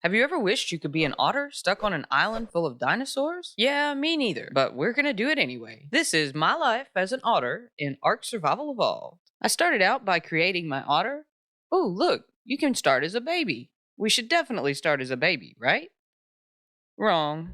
Have you ever wished you could be an otter stuck on an island full of dinosaurs? Yeah, me neither, but we're gonna do it anyway. This is my life as an otter in Ark Survival Evolved. I started out by creating my otter. Oh, look, you can start as a baby. We should definitely start as a baby, right? Wrong.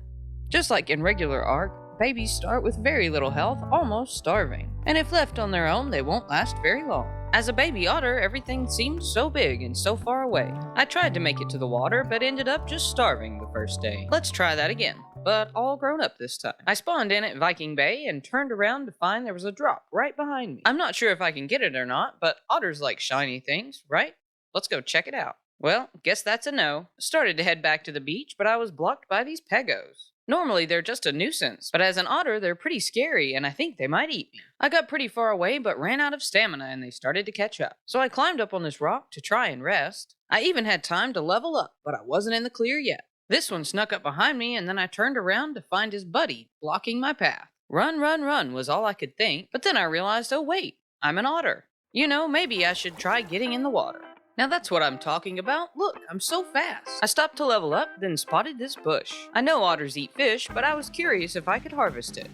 Just like in regular Ark, babies start with very little health, almost starving. And if left on their own, they won't last very long. As a baby otter, everything seemed so big and so far away. I tried to make it to the water, but ended up just starving the first day. Let's try that again, but all grown up this time. I spawned in at Viking Bay and turned around to find there was a drop right behind me. I'm not sure if I can get it or not, but otters like shiny things, right? Let's go check it out. Well, guess that's a no. Started to head back to the beach, but I was blocked by these pegos. Normally, they're just a nuisance, but as an otter, they're pretty scary, and I think they might eat me. I got pretty far away, but ran out of stamina, and they started to catch up. So I climbed up on this rock to try and rest. I even had time to level up, but I wasn't in the clear yet. This one snuck up behind me, and then I turned around to find his buddy, blocking my path. Run, run, run was all I could think, but then I realized, oh wait, I'm an otter. You know, maybe I should try getting in the water. Now that's what I'm talking about. Look, I'm so fast. I stopped to level up, then spotted this bush. I know otters eat fish, but I was curious if I could harvest it.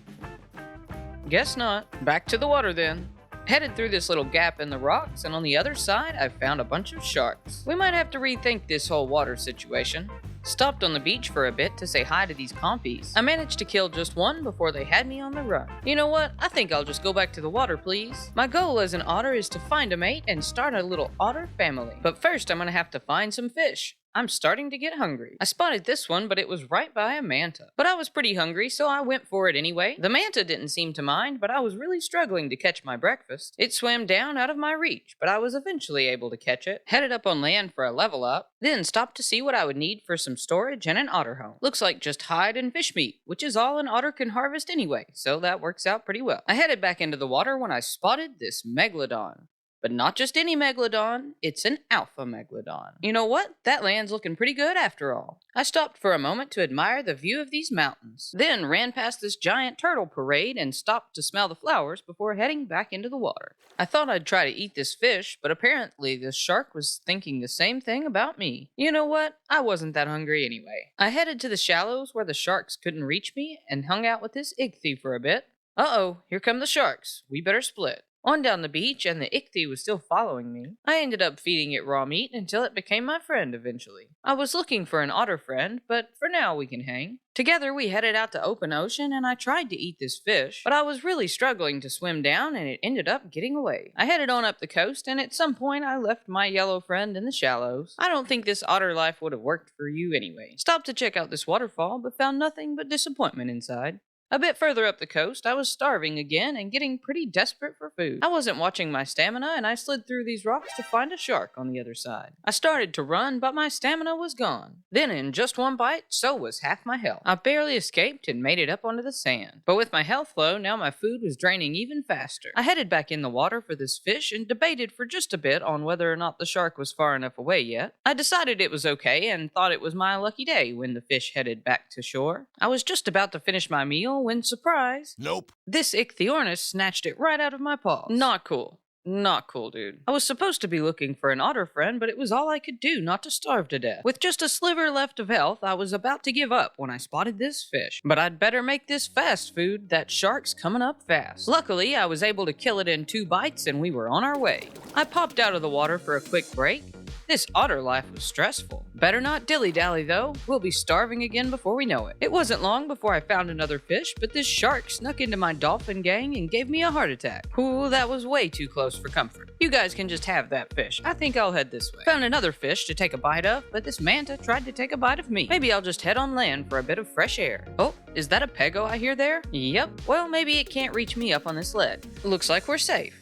Guess not. Back to the water then. Headed through this little gap in the rocks, and on the other side, I found a bunch of sharks. We might have to rethink this whole water situation. Stopped on the beach for a bit to say hi to these compies. I managed to kill just one before they had me on the run. You know what? I think I'll just go back to the water, please. My goal as an otter is to find a mate and start a little otter family. But first, I'm gonna have to find some fish. I'm starting to get hungry. I spotted this one, but it was right by a manta. But I was pretty hungry, so I went for it anyway. The manta didn't seem to mind, but I was really struggling to catch my breakfast. It swam down out of my reach, but I was eventually able to catch it. Headed up on land for a level up, then stopped to see what I would need for some storage and an otter home. Looks like just hide and fish meat, which is all an otter can harvest anyway, so that works out pretty well. I headed back into the water when I spotted this megalodon. But not just any megalodon, it's an alpha megalodon. You know what? That land's looking pretty good after all. I stopped for a moment to admire the view of these mountains, then ran past this giant turtle parade and stopped to smell the flowers before heading back into the water. I thought I'd try to eat this fish, but apparently this shark was thinking the same thing about me. You know what? I wasn't that hungry anyway. I headed to the shallows where the sharks couldn't reach me and hung out with this ichthy for a bit. Uh-oh, here come the sharks. We better split. On down the beach, and the ichthy was still following me. I ended up feeding it raw meat until it became my friend eventually. I was looking for an otter friend, but for now we can hang. Together we headed out to open ocean, and I tried to eat this fish, but I was really struggling to swim down, and it ended up getting away. I headed on up the coast, and at some point I left my yellow friend in the shallows. I don't think this otter life would have worked for you anyway. Stopped to check out this waterfall, but found nothing but disappointment inside. A bit further up the coast, I was starving again and getting pretty desperate for food. I wasn't watching my stamina, and I slid through these rocks to find a shark on the other side. I started to run, but my stamina was gone. Then in just one bite, so was half my health. I barely escaped and made it up onto the sand. But with my health low, now my food was draining even faster. I headed back in the water for this fish and debated for just a bit on whether or not the shark was far enough away yet. I decided it was okay and thought it was my lucky day when the fish headed back to shore. I was just about to finish my meal when, surprise, Nope. this ichthyornis snatched it right out of my paws. Not cool. Not cool, dude. I was supposed to be looking for an otter friend, but it was all I could do not to starve to death. With just a sliver left of health, I was about to give up when I spotted this fish. But I'd better make this fast food. That shark's coming up fast. Luckily, I was able to kill it in 2 bites, and we were on our way. I popped out of the water for a quick break. This otter life was stressful. Better not dilly-dally though, we'll be starving again before we know it. It wasn't long before I found another fish, but this shark snuck into my dolphin gang and gave me a heart attack. Ooh, that was way too close for comfort. You guys can just have that fish. I think I'll head this way. Found another fish to take a bite of, but this manta tried to take a bite of me. Maybe I'll just head on land for a bit of fresh air. Oh, is that a pego I hear there? Yep, well maybe it can't reach me up on this ledge. Looks like we're safe.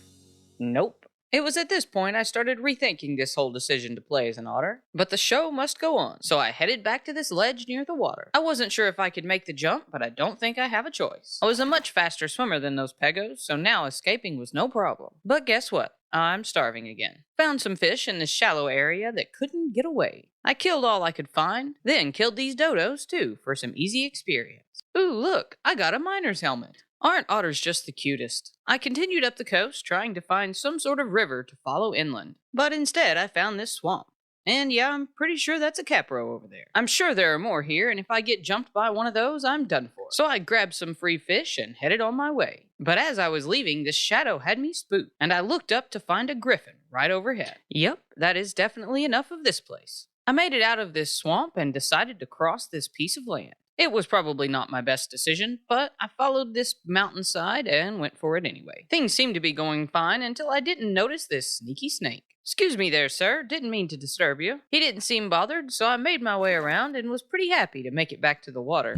Nope. It was at this point I started rethinking this whole decision to play as an otter. But the show must go on, so I headed back to this ledge near the water. I wasn't sure if I could make the jump, but I don't think I have a choice. I was a much faster swimmer than those pegos, so now escaping was no problem. But guess what? I'm starving again. Found some fish in this shallow area that couldn't get away. I killed all I could find, then killed these dodos too for some easy experience. Ooh, look, I got a miner's helmet. Aren't otters just the cutest? I continued up the coast, trying to find some sort of river to follow inland. But instead, I found this swamp. And yeah, I'm pretty sure that's a capro over there. I'm sure there are more here, and if I get jumped by one of those, I'm done for. So I grabbed some free fish and headed on my way. But as I was leaving, this shadow had me spooked, and I looked up to find a griffin right overhead. Yep, that is definitely enough of this place. I made it out of this swamp and decided to cross this piece of land. It was probably not my best decision, but I followed this mountainside and went for it anyway. Things seemed to be going fine until I didn't notice this sneaky snake. "Excuse me there, sir. Didn't mean to disturb you." He didn't seem bothered, so I made my way around and was pretty happy to make it back to the water.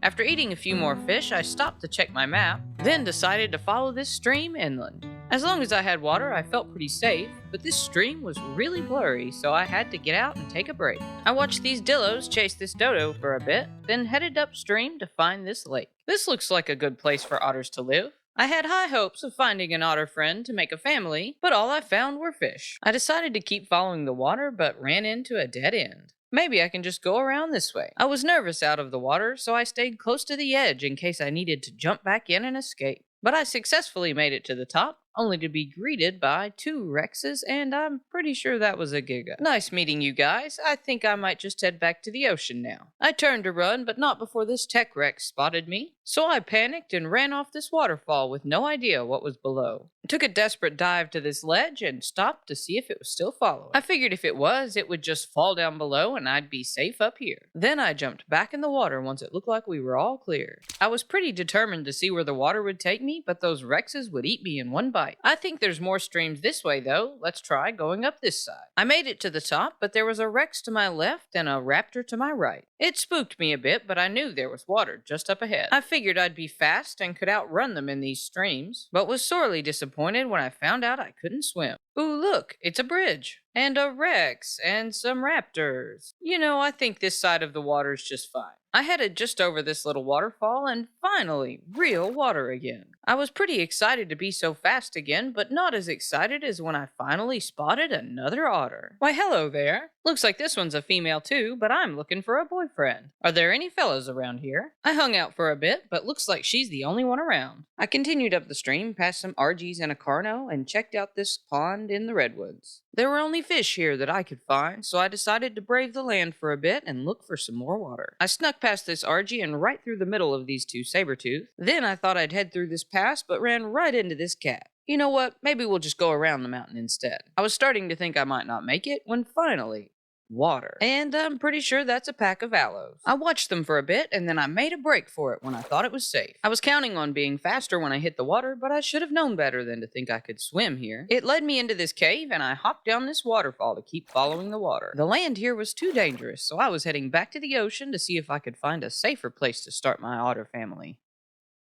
After eating a few more fish, I stopped to check my map, then decided to follow this stream inland. As long as I had water, I felt pretty safe, but this stream was really blurry, so I had to get out and take a break. I watched these dillos chase this dodo for a bit, then headed upstream to find this lake. This looks like a good place for otters to live. I had high hopes of finding an otter friend to make a family, but all I found were fish. I decided to keep following the water, but ran into a dead end. Maybe I can just go around this way. I was nervous out of the water, so I stayed close to the edge in case I needed to jump back in and escape. But I successfully made it to the top, only to be greeted by 2 Rexes, and I'm pretty sure that was a Giga. "Nice meeting you guys. I think I might just head back to the ocean now." I turned to run, but not before this tech Rex spotted me. So I panicked and ran off this waterfall with no idea what was below. I took a desperate dive to this ledge and stopped to see if it was still following. I figured if it was, it would just fall down below and I'd be safe up here. Then I jumped back in the water once it looked like we were all clear. I was pretty determined to see where the water would take me, but those Rexes would eat me in one bite. I think there's more streams this way though. Let's try going up this side. I made it to the top, but there was a Rex to my left and a raptor to my right. It spooked me a bit, but I knew there was water just up ahead. I figured I'd be fast and could outrun them in these streams, but was sorely disappointed when I found out I couldn't swim. Ooh, look, it's a bridge. And a Rex, and some raptors. You know, I think this side of the water's just fine. I headed just over this little waterfall, and finally, real water again. I was pretty excited to be so fast again, but not as excited as when I finally spotted another otter. Why, hello there. Looks like this one's a female too, but I'm looking for a boyfriend. Are there any fellas around here? I hung out for a bit, but looks like she's the only one around. I continued up the stream past some RGs and a Carno and checked out this pond in the redwoods. There were only fish here that I could find, so I decided to brave the land for a bit and look for some more water. I snuck past this RG and right through the middle of these 2 saber-tooth. Then I thought I'd head through this pass, but ran right into this cat. You know what? Maybe we'll just go around the mountain instead. I was starting to think I might not make it when finally, water. And I'm pretty sure that's a pack of aloes. I watched them for a bit and then I made a break for it when I thought it was safe. I was counting on being faster when I hit the water, but I should have known better than to think I could swim here. It led me into this cave and I hopped down this waterfall to keep following the water. The land here was too dangerous, so I was heading back to the ocean to see if I could find a safer place to start my otter family.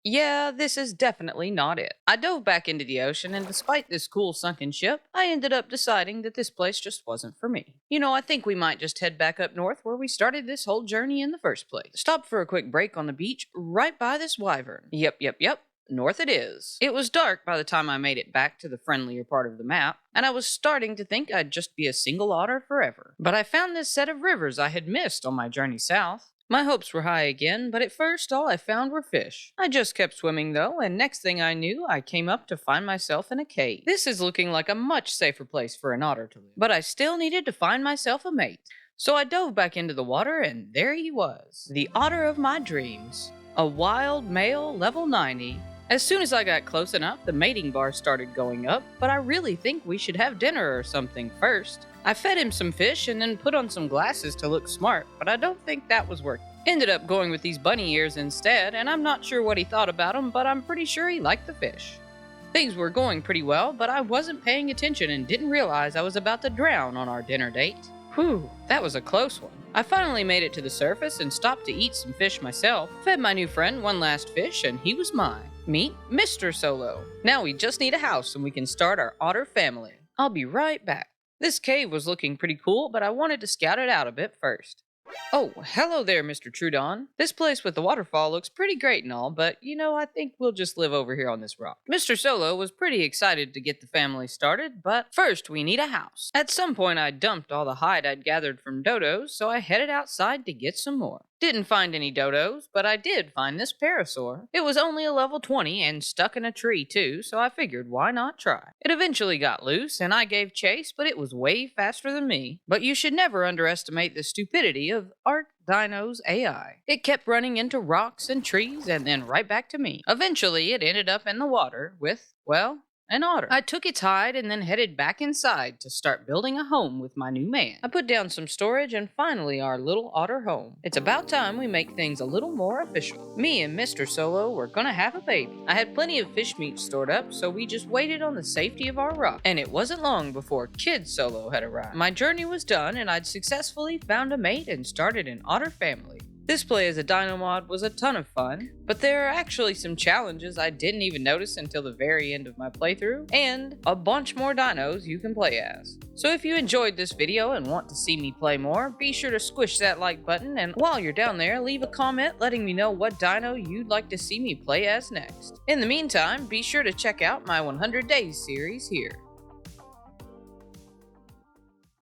Yeah, this is definitely not it. I dove back into the ocean, and despite this cool sunken ship, I ended up deciding that this place just wasn't for me. You know, I think we might just head back up north where we started this whole journey in the first place. Stopped for a quick break on the beach right by this wyvern. Yep. North it is. It was dark by the time I made it back to the friendlier part of the map, and I was starting to think I'd just be a single otter forever. But I found this set of rivers I had missed on my journey south. My hopes were high again, but at first all I found were fish. I just kept swimming though, and next thing I knew, I came up to find myself in a cave. This is looking like a much safer place for an otter to live, but I still needed to find myself a mate. So I dove back into the water, and there he was, the otter of my dreams. A wild male, level 90. As soon as I got close enough, the mating bar started going up, but I really think we should have dinner or something first. I fed him some fish and then put on some glasses to look smart, but I don't think that was working. Ended up going with these bunny ears instead, and I'm not sure what he thought about them, but I'm pretty sure he liked the fish. Things were going pretty well, but I wasn't paying attention and didn't realize I was about to drown on our dinner date. Whew, that was a close one. I finally made it to the surface and stopped to eat some fish myself, fed my new friend one last fish, and he was mine. Meet Mr. Solo. Now we just need a house and we can start our otter family. I'll be right back. This cave was looking pretty cool, but I wanted to scout it out a bit first. Oh, hello there, Mr. Trudon. This place with the waterfall looks pretty great and all, but, you know, I think we'll just live over here on this rock. Mr. Solo was pretty excited to get the family started, but first we need a house. At some point I dumped all the hide I'd gathered from dodos, so I headed outside to get some more. Didn't find any dodos, but I did find this parasaur. It was only a level 20 and stuck in a tree too, so I figured why not try. It eventually got loose and I gave chase, but it was way faster than me. But you should never underestimate the stupidity of Ark Dino's AI. It kept running into rocks and trees and then right back to me. Eventually, it ended up in the water with, well, an otter. I took its hide and then headed back inside to start building a home with my new man. I put down some storage and finally our little otter home. It's about time we make things a little more official. Me and Mr. Solo were gonna have a baby. I had plenty of fish meat stored up, so we just waited on the safety of our rock. And it wasn't long before Kid Solo had arrived. My journey was done and I'd successfully found a mate and started an otter family. This play as a dino mod was a ton of fun, but there are actually some challenges I didn't even notice until the very end of my playthrough, and a bunch more dinos you can play as. So if you enjoyed this video and want to see me play more, be sure to squish that like button, and while you're down there, leave a comment letting me know what dino you'd like to see me play as next. In the meantime, be sure to check out my 100 Days series here.